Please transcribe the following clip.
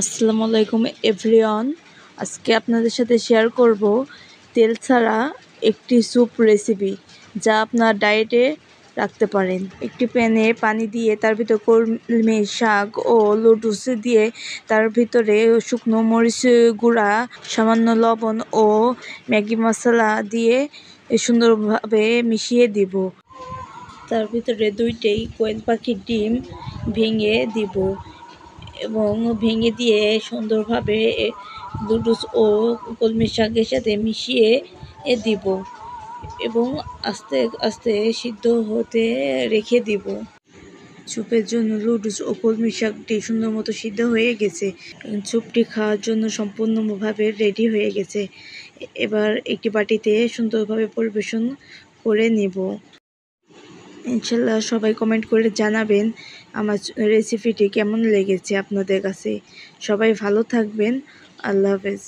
আসসালামু আলাইকুম এভরিওয়ান। আজকে আপনাদের সাথে শেয়ার করব তেল ছাড়া একটি স্যুপ রেসিপি, যা আপনার ডায়েটে রাখতে পারেন। একটি প্যানে পানি দিয়ে তার ভিতর কলমি শাক ও লেটুস দিয়ে তার ভিতরে শুকনো মরিচ গুঁড়া, সামান্য লবণ ও ম্যাগি মশলা দিয়ে সুন্দরভাবে মিশিয়ে দিব। তার ভিতরে 2টি কোয়েল পাখির ডিম ভেঙে দিব এবং ভেঙে দিয়ে সুন্দরভাবে লেটুস ও কলমি শাকের সাথে মিশিয়ে দিব এবং আস্তে আস্তে সিদ্ধ হতে রেখে দিব। স্যুপের জন্য লেটুস ও কলমি শাকটি সুন্দর মতো সিদ্ধ হয়ে গেছে। স্যুপটি খাওয়ার জন্য সম্পূর্ণভাবে রেডি হয়ে গেছে। এবার একটি বাটিতে সুন্দরভাবে পরিবেশন করে নেব। ইনশাল্লাহ সবাই কমেন্ট করে জানাবেন আমার রেসিপিটি কেমন লেগেছে আপনাদের কাছে। সবাই ভালো থাকবেন। আল্লাহ হাফেজ।